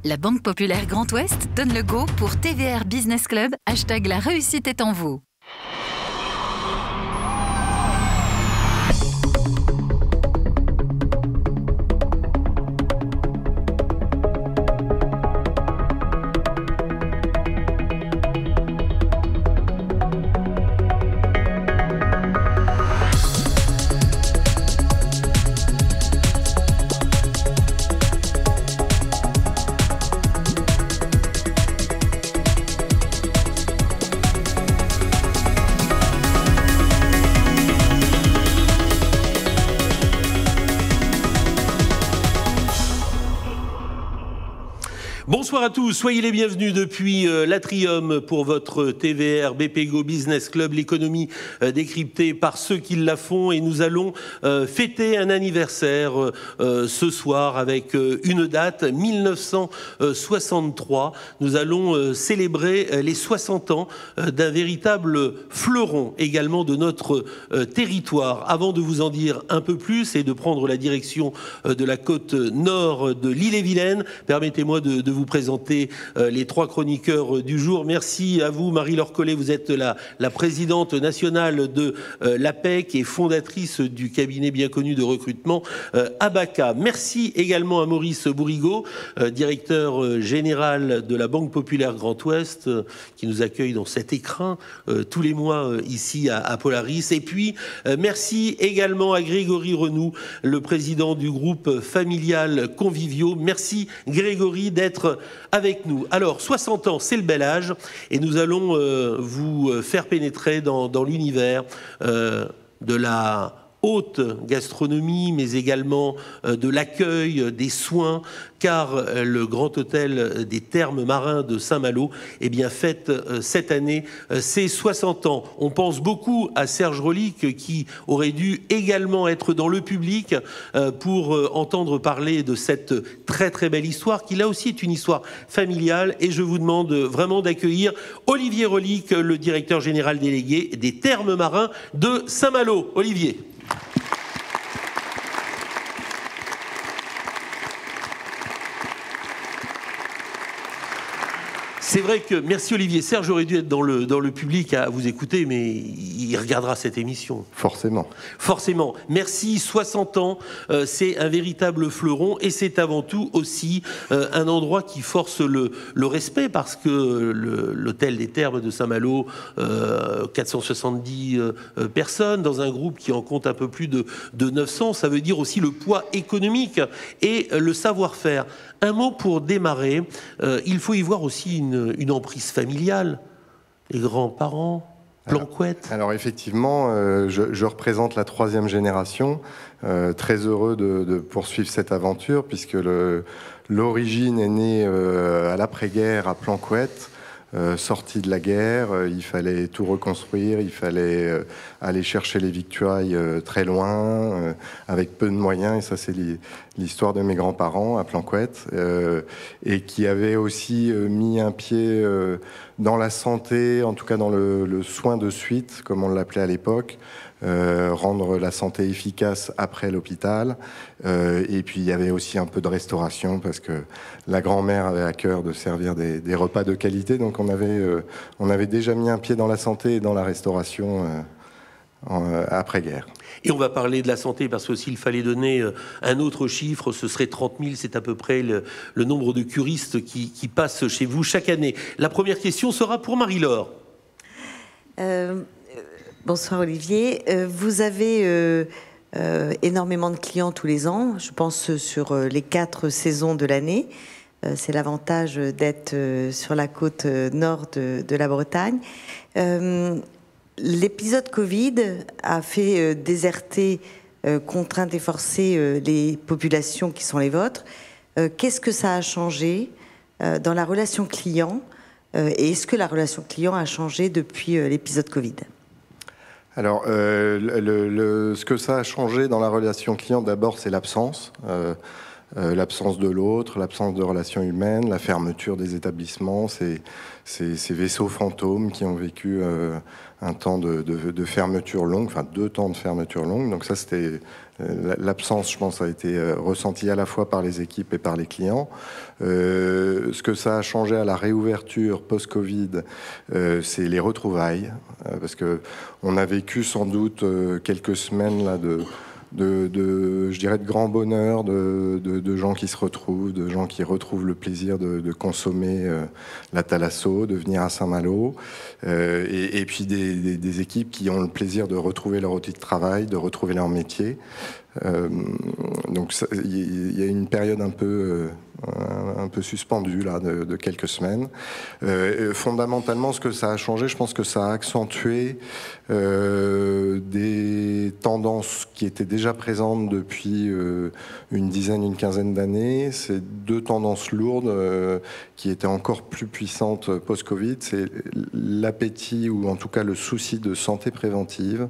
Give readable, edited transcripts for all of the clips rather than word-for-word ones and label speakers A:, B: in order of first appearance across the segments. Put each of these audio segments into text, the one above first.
A: La Banque Populaire Grand Ouest donne le go pour TVR Business Club, hashtag la réussite est en vous.
B: Bonsoir à tous, soyez les bienvenus depuis l'Atrium pour votre TVR BPGO Business Club, l'économie décryptée par ceux qui la font, et nous allons fêter un anniversaire ce soir avec une date, 1963. Nous allons célébrer les 60 ans d'un véritable fleuron également de notre territoire. Avant de vous en dire un peu plus et de prendre la direction de la côte nord de l'Ille-et-Vilaine, permettez-moi de vous présenter les trois chroniqueurs du jour. Merci à vous, Marie-Laure Collet, vous êtes la présidente nationale de l'APEC et fondatrice du cabinet bien connu de recrutement Abaca. Merci également à Maurice Bourrigaud, directeur général de la Banque Populaire Grand Ouest, qui nous accueille dans cet écrin tous les mois ici à Polaris. Et puis, merci également à Grégory Renoux, le président du groupe familial Convivio. Merci Grégory d'être avec nous. Alors, 60 ans, c'est le bel âge, et nous allons vous faire pénétrer dans l'univers de la haute gastronomie, mais également de l'accueil, des soins, car le Grand Hôtel des Thermes Marins de Saint-Malo fête cette année ses 60 ans. On pense beaucoup à Serge Rolik, qui aurait dû également être dans le public pour entendre parler de cette très très belle histoire, qui là aussi est une histoire familiale, et je vous demande vraiment d'accueillir Olivier Rolik, le directeur général délégué des Thermes Marins de Saint-Malo. Olivier. C'est vrai que, merci Olivier, Serge aurait dû être dans le public à vous écouter, mais il regardera cette émission.
C: Forcément.
B: Forcément. Merci, 60 ans, c'est un véritable fleuron, et c'est avant tout aussi un endroit qui force le respect, parce que l'hôtel des Thermes de Saint-Malo, 470 personnes, dans un groupe qui en compte un peu plus de 900, ça veut dire aussi le poids économique et le savoir-faire. Un mot pour démarrer, il faut y voir aussi une emprise familiale, les grands-parents, Planquette.
C: Alors effectivement, je représente la troisième génération, très heureux de poursuivre cette aventure, puisque l'origine est née à l'après-guerre à Planquette. Sorti de la guerre, il fallait tout reconstruire, il fallait aller chercher les victuailles très loin, avec peu de moyens, et ça c'est l'histoire de mes grands-parents à Planquette, et qui avaient aussi mis un pied dans la santé, en tout cas dans le soin de suite, comme on l'appelait à l'époque, rendre la santé efficace après l'hôpital, et puis il y avait aussi un peu de restauration, parce que la grand-mère avait à cœur de servir des repas de qualité, donc on avait déjà mis un pied dans la santé et dans la restauration après-guerre.
B: Et on va parler de la santé, parce que s'il fallait donner un autre chiffre, ce serait 30 000, c'est à peu près le nombre de curistes qui passent chez vous chaque année. La première question sera pour Marie-Laure.
D: Bonsoir Olivier. Vous avez énormément de clients tous les ans, je pense sur les 4 saisons de l'année. C'est l'avantage d'être sur la côte nord de la Bretagne. L'épisode Covid a fait déserter, contraindre et forcer les populations qui sont les vôtres. Qu'est-ce que ça a changé dans la relation client, et est-ce que la relation client a changé depuis l'épisode Covid ?
C: Alors, ce que ça a changé dans la relation client, d'abord, c'est l'absence. l'absence de l'autre, l'absence de relations humaines, la fermeture des établissements, ces vaisseaux fantômes qui ont vécu un temps de fermeture longue, enfin 2 temps de fermeture longue. Donc ça, c'était l'absence, je pense, a été ressentie à la fois par les équipes et par les clients. Ce que ça a changé à la réouverture post-Covid, c'est les retrouvailles, parce que on a vécu sans doute quelques semaines là je dirais de grand bonheur, de gens qui se retrouvent, de gens qui retrouvent le plaisir de consommer la thalasso, de venir à Saint-Malo, et puis des équipes qui ont le plaisir de retrouver leur outil de travail, de retrouver leur métier. Donc il y a une période un peu suspendue là de quelques semaines. Fondamentalement, ce que ça a changé, je pense que ça a accentué des tendances qui étaient déjà présentes depuis une quinzaine d'années. C'est 2 tendances lourdes qui étaient encore plus puissantes post-Covid. C'est l'appétit, ou en tout cas le souci de santé préventive.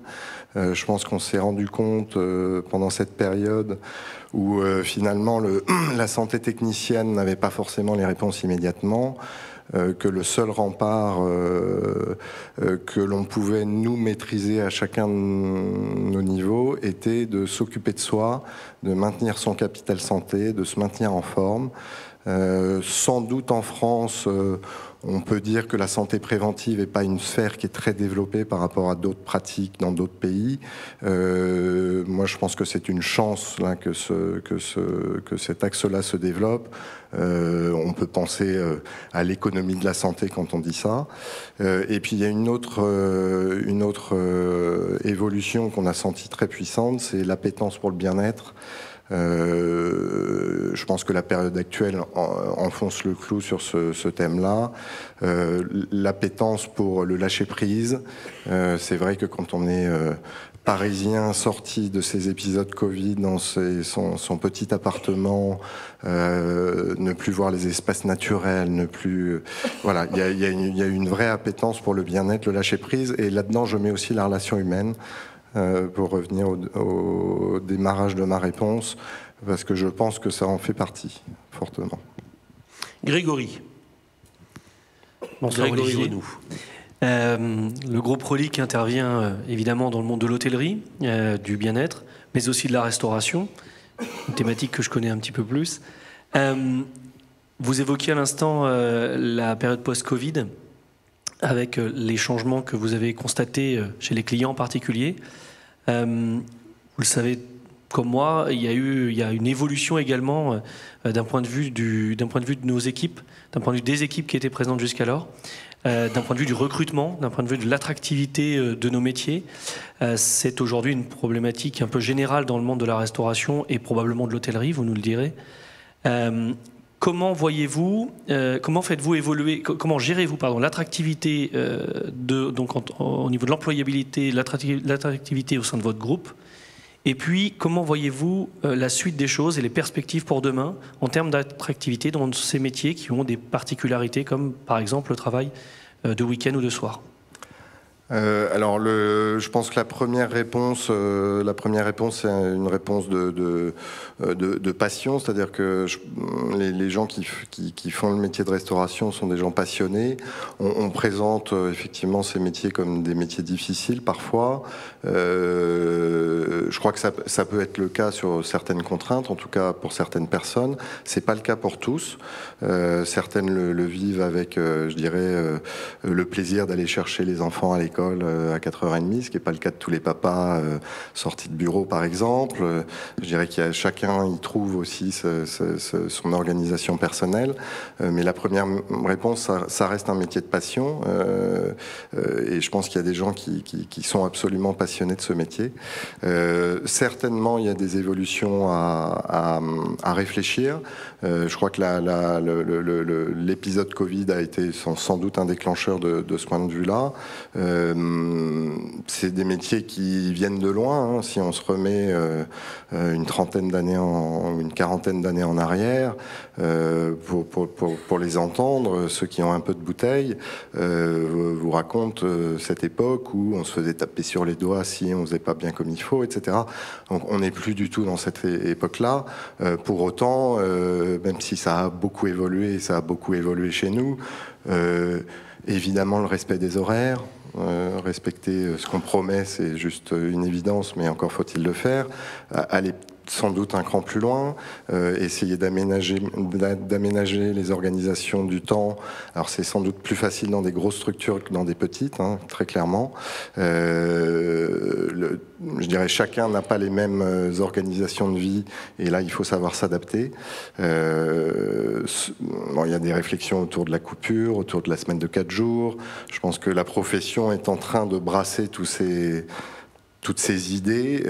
C: Je pense qu'on s'est rendu compte pendant cette période où finalement la santé technicienne n'avait pas forcément les réponses immédiatement, que le seul rempart que l'on pouvait nous maîtriser à chacun de nos niveaux était de s'occuper de soi, de maintenir son capital santé, de se maintenir en forme. Sans doute en France, on peut dire que la santé préventive n'est pas une sphère qui est très développée par rapport à d'autres pratiques dans d'autres pays. Moi, je pense que c'est une chance là, que cet axe-là se développe. On peut penser à l'économie de la santé quand on dit ça. Et puis, il y a une autre évolution qu'on a sentie très puissante, c'est l'appétence pour le bien-être. Je pense que la période actuelle enfonce le clou sur ce thème-là. L'appétence pour le lâcher-prise. C'est vrai que quand on est parisien sorti de ces épisodes Covid dans son petit appartement, ne plus voir les espaces naturels, ne plus... Voilà, il y a une vraie appétence pour le bien-être, le lâcher-prise. Et là-dedans, je mets aussi la relation humaine. Pour revenir au démarrage de ma réponse, parce que je pense que ça en fait partie, fortement.
B: Grégory.
E: Bonsoir Olivier. Le groupe Rolik intervient évidemment dans le monde de l'hôtellerie, du bien-être, mais aussi de la restauration, une thématique que je connais un petit peu plus. Vous évoquiez à l'instant la période post-Covid, avec les changements que vous avez constatés chez les clients en particulier. Vous le savez comme moi, il y a une évolution également d'un point de vue de nos équipes, d'un point de vue des équipes qui étaient présentes jusqu'alors, d'un point de vue du recrutement, d'un point de vue de l'attractivité de nos métiers. C'est aujourd'hui une problématique un peu générale dans le monde de la restauration et probablement de l'hôtellerie, vous nous le direz. Comment voyez-vous, comment faites-vous évoluer, comment gérez-vous l'attractivité au niveau de l'employabilité, l'attractivité au sein de votre groupe, et puis comment voyez-vous la suite des choses et les perspectives pour demain en termes d'attractivité dans ces métiers qui ont des particularités comme par exemple le travail de week-end ou de soir?
C: Alors, je pense que la première réponse, c'est une réponse de passion, c'est-à-dire que les gens qui font le métier de restauration sont des gens passionnés. On présente effectivement ces métiers comme des métiers difficiles parfois. Je crois que ça peut être le cas sur certaines contraintes, en tout cas pour certaines personnes. C'est pas le cas pour tous. Certaines le vivent avec, je dirais, le plaisir d'aller chercher les enfants à l'école à 4h30, ce qui n'est pas le cas de tous les papas sortis de bureau, par exemple. Je dirais qu'il y a chacun y trouve aussi son organisation personnelle. Mais la première réponse, ça reste un métier de passion. Et je pense qu'il y a des gens qui sont absolument passionnés de ce métier. Certainement, il y a des évolutions à réfléchir. Je crois que l'épisode Covid a été sans doute un déclencheur de ce point de vue-là. C'est des métiers qui viennent de loin. Si on se remet une trentaine d'années ou une quarantaine d'années en arrière, pour les entendre, ceux qui ont un peu de bouteille vous racontent cette époque où on se faisait taper sur les doigts si on faisait pas bien comme il faut, etc. Donc on n'est plus du tout dans cette époque-là. Pour autant, même si ça a beaucoup évolué, ça a beaucoup évolué chez nous, évidemment le respect des horaires, respecter ce qu'on promet, c'est juste une évidence, mais encore faut-il le faire. Aller sans doute un cran plus loin, essayer d'aménager les organisations du temps. Alors c'est sans doute plus facile dans des grosses structures que dans des petites, très clairement. Je dirais chacun n'a pas les mêmes organisations de vie, et là il faut savoir s'adapter. Il y a des réflexions autour de la coupure, autour de la semaine de 4 jours. Je pense que la profession est en train de brasser toutes ces idées.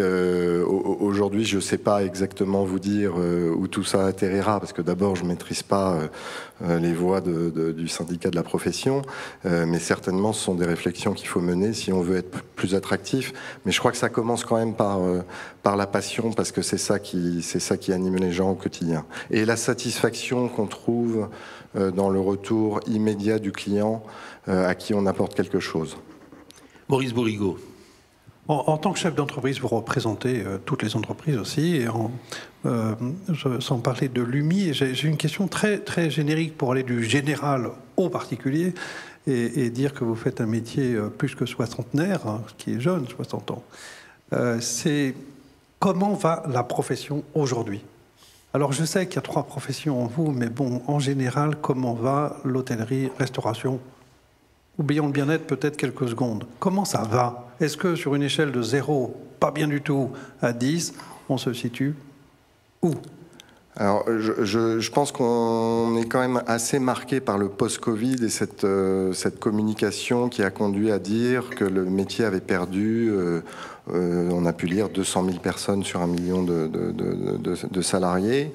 C: Aujourd'hui, je ne sais pas exactement vous dire où tout ça atterrira, parce que d'abord, je ne maîtrise pas les voies du syndicat de la profession, mais certainement, ce sont des réflexions qu'il faut mener si on veut être plus attractif. Mais je crois que ça commence quand même par la passion, parce que c'est ça qui anime les gens au quotidien. Et la satisfaction qu'on trouve dans le retour immédiat du client à qui on apporte quelque chose.
B: Maurice Bourrigaud.
F: En tant que chef d'entreprise, vous représentez toutes les entreprises aussi, et sans parler de l'UMI, j'ai une question très, très générique pour aller du général au particulier et dire que vous faites un métier plus que soixantenaire, qui est jeune, 60 ans. C'est comment va la profession aujourd'hui? Alors je sais qu'il y a 3 professions en vous, mais bon, en général, comment va l'hôtellerie, restauration? Oublions le bien-être peut-être quelques secondes. Comment ça va? Est-ce que sur une échelle de 0, pas bien du tout, à 10, on se situe où?
C: Alors, je pense qu'on est quand même assez marqué par le post-Covid et cette communication qui a conduit à dire que le métier avait perdu, on a pu lire 200 000 personnes sur 1 million de salariés.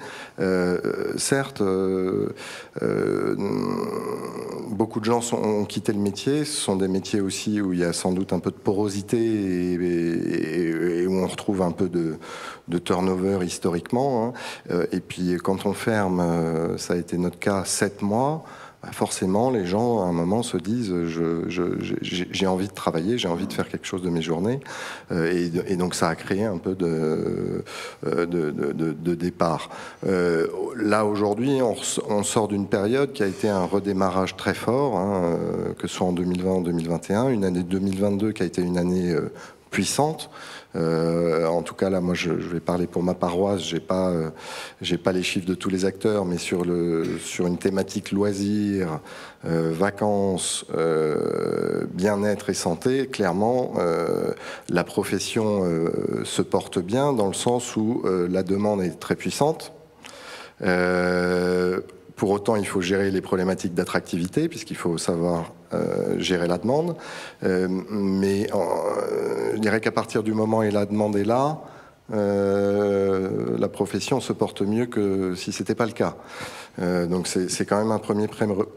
C: Certes, beaucoup de gens ont quitté le métier. Ce sont des métiers aussi où il y a sans doute un peu de porosité et où on retrouve un peu de turnover historiquement. Et puis quand on ferme, ça a été notre cas, 7 mois, forcément les gens à un moment se disent j'ai envie de travailler, j'ai envie de faire quelque chose de mes journées, et donc ça a créé un peu de départ. Là aujourd'hui on sort d'une période qui a été un redémarrage très fort, que ce soit en 2020 ou 2021, une année 2022 qui a été une année puissante. En tout cas là, moi je vais parler pour ma paroisse. J'ai pas les chiffres de tous les acteurs, mais sur une thématique loisirs, vacances, bien-être et santé, clairement la profession se porte bien dans le sens où la demande est très puissante. Pour autant, il faut gérer les problématiques d'attractivité, puisqu'il faut savoir gérer la demande. Mais je dirais qu'à partir du moment où la demande est là, la profession se porte mieux que si ce n'était pas le cas. Donc c'est quand même un premier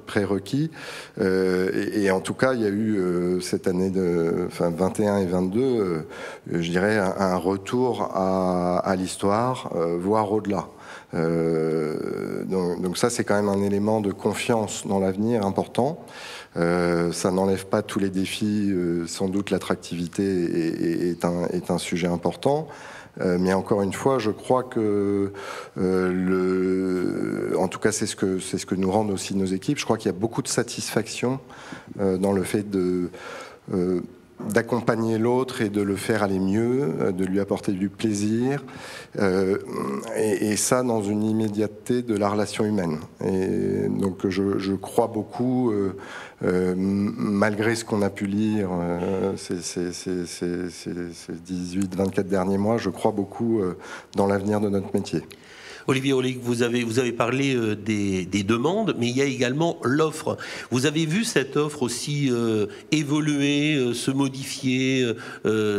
C: prérequis. Et en tout cas, il y a eu cette année 21 et 22, je dirais, un retour à l'histoire, voire au-delà. Donc ça, c'est quand même un élément de confiance dans l'avenir important. Ça n'enlève pas tous les défis. Sans doute, l'attractivité est un sujet important. Mais encore une fois, je crois que, en tout cas, c'est ce que nous rendent aussi nos équipes. Je crois qu'il y a beaucoup de satisfaction dans le fait d'accompagner l'autre et de le faire aller mieux, de lui apporter du plaisir, et ça dans une immédiateté de la relation humaine. Et donc je crois beaucoup, malgré ce qu'on a pu lire ces 18-24 derniers mois, je crois beaucoup dans l'avenir de notre métier.
B: Olivier Horlick, vous avez parlé des demandes, mais il y a également l'offre. Vous avez vu cette offre aussi évoluer, se modifier,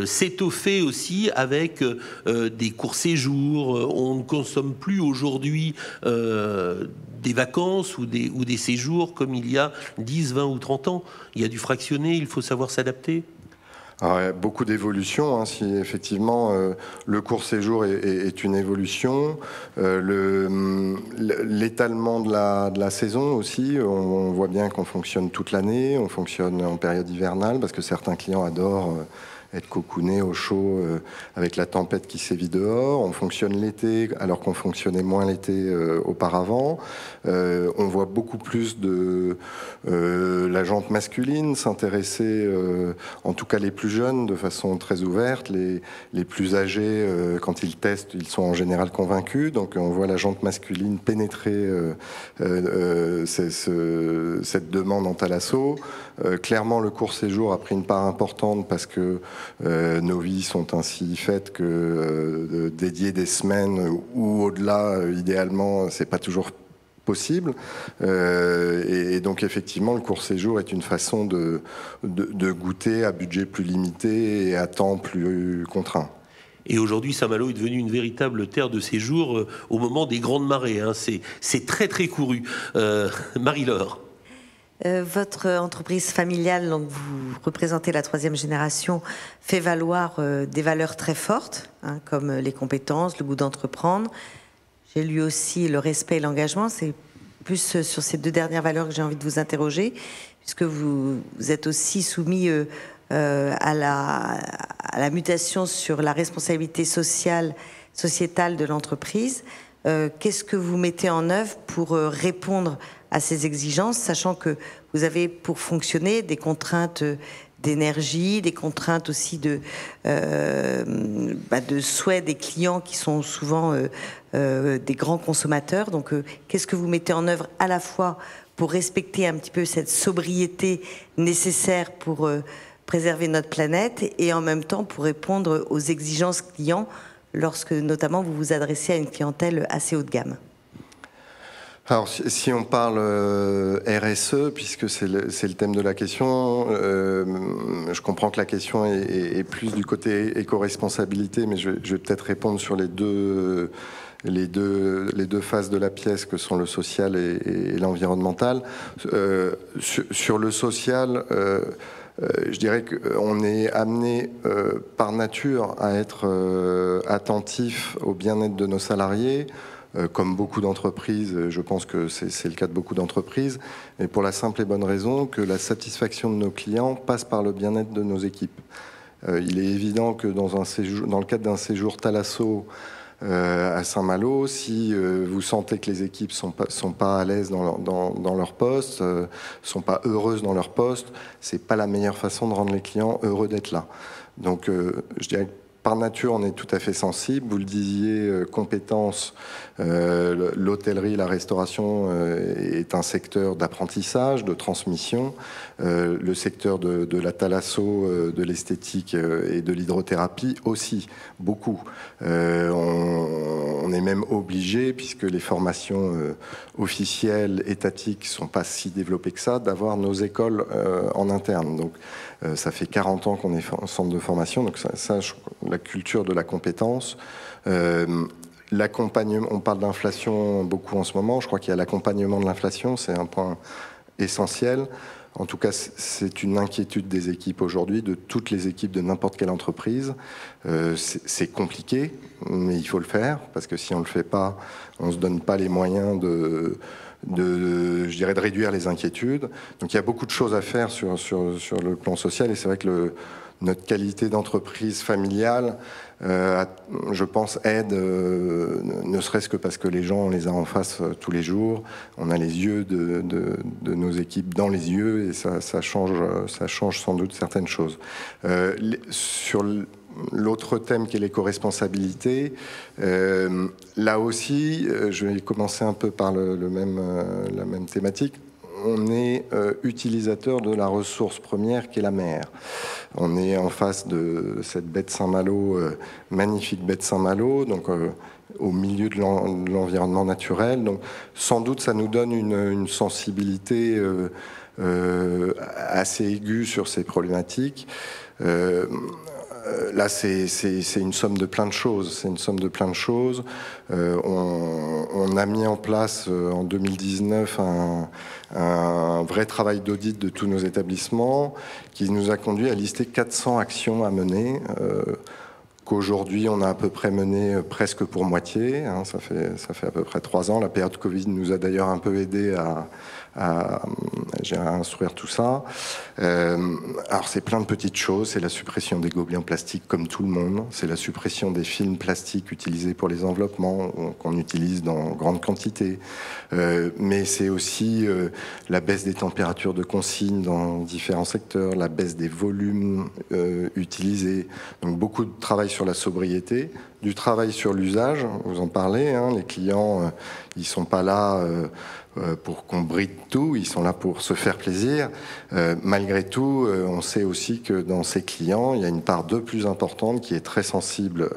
B: s'étoffer aussi avec des courts séjours. On ne consomme plus aujourd'hui des vacances ou des séjours comme il y a 10, 20 ou 30 ans. Il y a du fractionné, il faut savoir s'adapter.
C: Alors, beaucoup d'évolutions, hein, si effectivement le court séjour est une évolution, l'étalement de la saison aussi, on voit bien qu'on fonctionne toute l'année, on fonctionne en période hivernale parce que certains clients adorent être cocoonés au chaud avec la tempête qui sévit dehors. On fonctionne l'été alors qu'on fonctionnait moins l'été auparavant. On voit beaucoup plus de la jante masculine s'intéresser, en tout cas les plus jeunes, de façon très ouverte. Les plus âgés, quand ils testent, ils sont en général convaincus. Donc on voit la jante masculine pénétrer cette demande en Thalasso. Clairement, le court séjour a pris une part importante parce que nos vies sont ainsi faites que dédier des semaines ou au-delà, idéalement, c'est pas toujours possible. Et donc effectivement, le court séjour est une façon de goûter à budget plus limité et à temps plus contraint.
B: Et aujourd'hui, Saint-Malo est devenu une véritable terre de séjour au moment des grandes marées. Hein. C'est très très couru. Marie-Laure.
D: Votre entreprise familiale, donc vous représentez la 3e génération, fait valoir des valeurs très fortes, hein, comme les compétences, le goût d'entreprendre. J'ai lu aussi le respect et l'engagement. C'est plus sur ces 2 dernières valeurs que j'ai envie de vous interroger, puisque vous êtes aussi soumis à la mutation sur la responsabilité sociétale de l'entreprise. Qu'est-ce que vous mettez en œuvre pour répondre à ces exigences, sachant que vous avez pour fonctionner des contraintes d'énergie, des contraintes aussi de souhaits des clients qui sont souvent des grands consommateurs. Donc, qu'est-ce que vous mettez en œuvre à la fois pour respecter un petit peu cette sobriété nécessaire pour préserver notre planète et en même temps pour répondre aux exigences clients lorsque notamment vous vous adressez à une clientèle assez haut de gamme?
C: Alors, si on parle RSE, puisque c'est le thème de la question, je comprends que la question est plus du côté éco-responsabilité, mais je vais peut-être répondre sur les deux faces de la pièce que sont le social et l'environnemental. Sur le social, je dirais qu'on est amené par nature à être attentif au bien-être de nos salariés. Comme beaucoup d'entreprises, je pense que c'est le cas de beaucoup d'entreprises, et pour la simple et bonne raison que la satisfaction de nos clients passe par le bien-être de nos équipes. Il est évident que dans le cadre d'un séjour Thalasso à Saint-Malo, si vous sentez que les équipes sont pas à l'aise dans leur poste, sont pas heureuses dans leur poste, c'est pas la meilleure façon de rendre les clients heureux d'être là. Donc, je dirais que par nature, on est tout à fait sensible. Vous le disiez, compétences, l'hôtellerie, la restauration est un secteur d'apprentissage, de transmission. Le secteur de la thalasso, de l'esthétique et de l'hydrothérapie aussi, beaucoup. On est même obligé, puisque les formations officielles, étatiques, sont pas si développées que ça, d'avoir nos écoles en interne. Donc, ça fait 40 ans qu'on est en centre de formation, donc ça la culture de la compétence. L'accompagnement, on parle d'inflation beaucoup en ce moment, je crois qu'il y a l'accompagnement de l'inflation, c'est un point essentiel. En tout cas, c'est une inquiétude des équipes aujourd'hui, de toutes les équipes de n'importe quelle entreprise. C'est compliqué, mais il faut le faire, parce que si on ne le fait pas, on ne se donne pas les moyens de réduire les inquiétudes. Donc il y a beaucoup de choses à faire sur le plan social, et c'est vrai que notre qualité d'entreprise familiale, je pense, aide, ne serait-ce que parce que les gens, on les a en face tous les jours, on a les yeux de nos équipes dans les yeux, et ça change sans doute certaines choses. Sur l'autre thème qui est l'éco-responsabilité, là aussi, je vais commencer un peu par la même thématique. On est utilisateur de la ressource première qui est la mer. On est en face de cette baie de Saint-Malo, magnifique baie de Saint-Malo, donc au milieu de l'environnement naturel. Donc sans doute ça nous donne une sensibilité assez aiguë sur ces problématiques. là, c'est une somme de plein de choses. C'est une somme de plein de choses. On a mis en place en 2019 un vrai travail d'audit de tous nos établissements qui nous a conduit à lister 400 actions à mener. Qu'aujourd'hui on a à peu près mené presque pour moitié, hein, ça fait à peu près 3 ans. La période Covid nous a d'ailleurs un peu aidé à instruire tout ça. Alors c'est plein de petites choses, c'est la suppression des gobelets en plastique comme tout le monde, c'est la suppression des films plastiques utilisés pour les enveloppements qu'on utilise dans grande quantité, mais c'est aussi la baisse des températures de consigne dans différents secteurs, la baisse des volumes utilisés, donc beaucoup de travail sur la sobriété, du travail sur l'usage, vous en parlez, hein, les clients ils sont pas là pour qu'on bride tout, ils sont là pour se faire plaisir. Malgré tout, on sait aussi que dans ces clients, il y a une part de plus importante qui est très sensible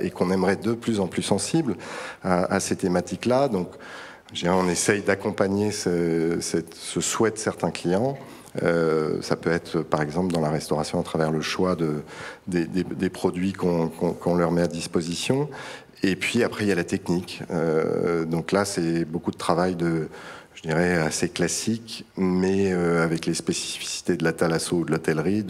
C: et qu'on aimerait de plus en plus sensible à ces thématiques-là. Donc, on essaye d'accompagner ce souhait de certains clients. Ça peut être par exemple dans la restauration à travers le choix des produits qu'on leur met à disposition. Et puis après il y a la technique. Donc là c'est beaucoup de travail je dirais assez classique, mais avec les spécificités de la thalasso ou de l'hôtellerie,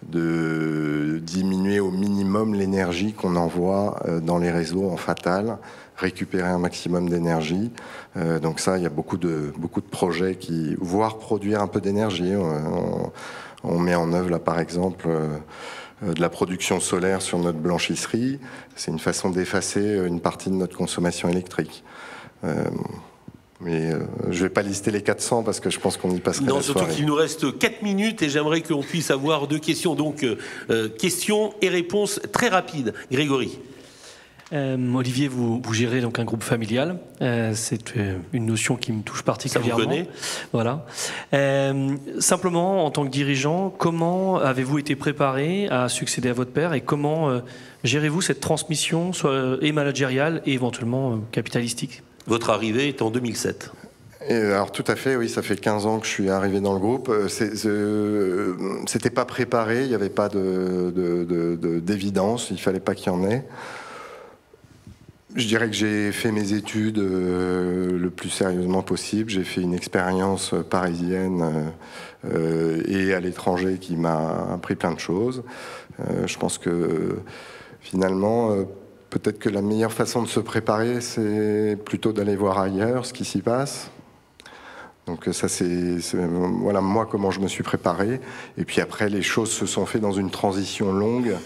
C: de diminuer au minimum l'énergie qu'on envoie dans les réseaux en fatal, récupérer un maximum d'énergie. Donc ça, il y a beaucoup de projets voire produire un peu d'énergie. On met en œuvre là par exemple de la production solaire sur notre blanchisserie. C'est une façon d'effacer une partie de notre consommation électrique. Mais je ne vais pas lister les 400 parce que je pense qu'on y passerait la soirée.
B: Non, surtout qu'il nous reste 4 minutes et j'aimerais qu'on puisse avoir 2 questions. Donc, questions et réponses très rapides. Grégory.
E: Olivier, vous gérez donc un groupe familial. C'est une notion qui me touche particulièrement.
B: Ça vous connaît.
E: Voilà. Simplement, en tant que dirigeant, comment avez-vous été préparé à succéder à votre père et comment gérez-vous cette transmission, soit et managériale et éventuellement capitalistique?
B: Votre arrivée est en 2007.
C: Alors tout à fait, oui, ça fait 15 ans que je suis arrivé dans le groupe. C'était pas préparé, il n'y avait pas d'évidence, il fallait pas qu'il y en ait. Je dirais que j'ai fait mes études le plus sérieusement possible. J'ai fait une expérience parisienne et à l'étranger qui m'a appris plein de choses. Je pense que finalement, peut-être que la meilleure façon de se préparer, c'est plutôt d'aller voir ailleurs ce qui s'y passe. Donc ça, c'est voilà moi comment je me suis préparé. Et puis après, les choses se sont faites dans une transition longue.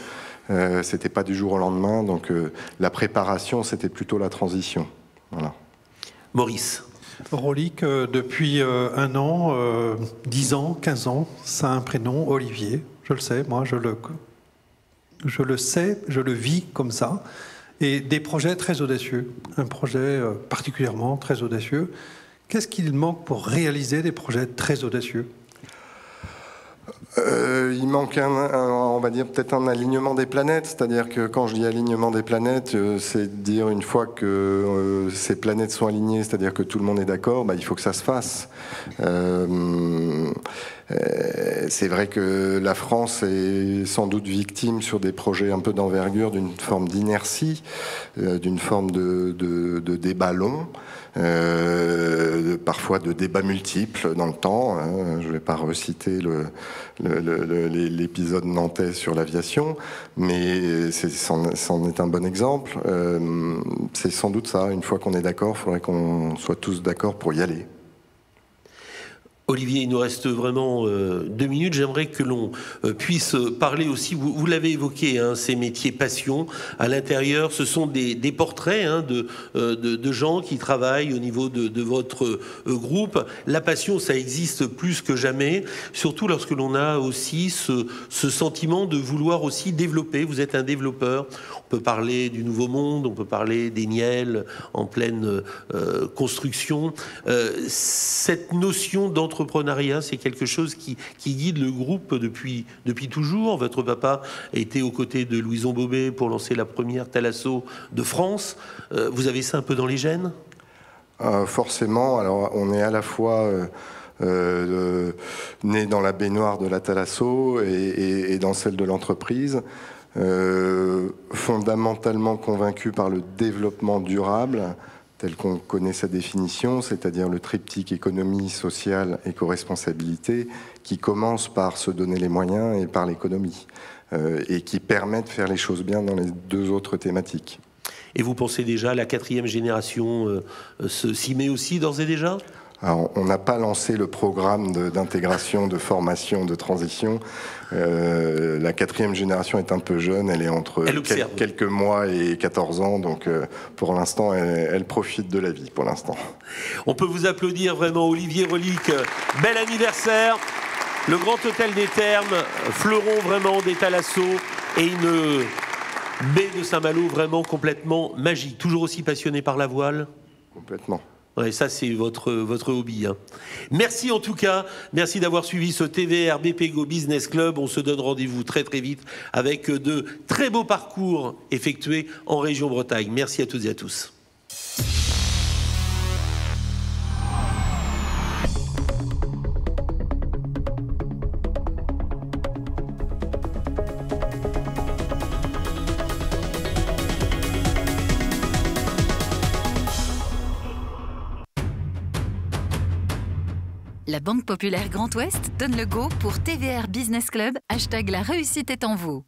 C: C'était pas du jour au lendemain, donc la préparation, c'était plutôt la transition. Voilà.
B: Maurice.
F: Rolik, depuis 1 an, 10 ans, 15 ans, ça a un prénom, Olivier. Je le sais, moi, je le sais, je le vis comme ça. Et des projets très audacieux, un projet particulièrement très audacieux. Qu'est-ce qu'il manque pour réaliser des projets très audacieux ?
C: Il manque on va dire peut-être un alignement des planètes, c'est-à-dire que quand je dis alignement des planètes, c'est de dire une fois que ces planètes sont alignées, c'est-à-dire que tout le monde est d'accord, il faut que ça se fasse. C'est vrai que la France est sans doute victime sur des projets un peu d'envergure d'une forme d'inertie, d'une forme de débat long. Parfois de débats multiples dans le temps. Je ne vais pas reciter l'épisode nantais sur l'aviation, mais c'en est un bon exemple. C'est sans doute ça. Une fois qu'on est d'accord, il faudrait qu'on soit tous d'accord pour y aller.
B: Olivier, il nous reste vraiment 2 minutes. J'aimerais que l'on puisse parler aussi, vous l'avez évoqué, ces métiers passion. À l'intérieur, ce sont des portraits de gens qui travaillent au niveau de votre groupe. La passion, ça existe plus que jamais, surtout lorsque l'on a aussi ce sentiment de vouloir aussi développer. Vous êtes un développeur. On peut parler du Nouveau Monde, on peut parler des Niel en pleine construction. Cette notion d'entrepreneuriat, c'est quelque chose qui guide le groupe depuis toujours. Votre papa était aux côtés de Louison Bobet pour lancer la première thalasso de France. Vous avez ça un peu dans les gènes ?
C: Forcément. Alors, on est à la fois né dans la baignoire de la Thalasso et dans celle de l'entreprise. Fondamentalement convaincu par le développement durable, tel qu'on connaît sa définition, c'est-à-dire le triptyque économie, sociale, éco-responsabilité, qui commence par se donner les moyens et par l'économie, et qui permet de faire les choses bien dans les deux autres thématiques.
B: Et vous pensez déjà, la 4e génération s'y met aussi d'ores et déjà ?
C: Alors, on n'a pas lancé le programme d'intégration, de formation, de transition. La 4e génération est un peu jeune, elle est entre quelques mois et 14 ans, donc pour l'instant, elle profite de la vie, pour l'instant.
B: On peut vous applaudir vraiment, Olivier Relique. Bel anniversaire. Le Grand Hôtel des Thermes, fleuron vraiment des Thalasso et une baie de Saint-Malo vraiment complètement magique. Toujours aussi passionné par la voile ?
C: Complètement.
B: Ouais, ça, c'est votre hobby. Hein. Merci en tout cas. Merci d'avoir suivi ce TVR BPGO Business Club. On se donne rendez-vous très très vite avec de très beaux parcours effectués en région Bretagne. Merci à toutes et à tous.
A: La Banque Populaire Grand Ouest donne le go pour TVR Business Club, #la réussite est en vous.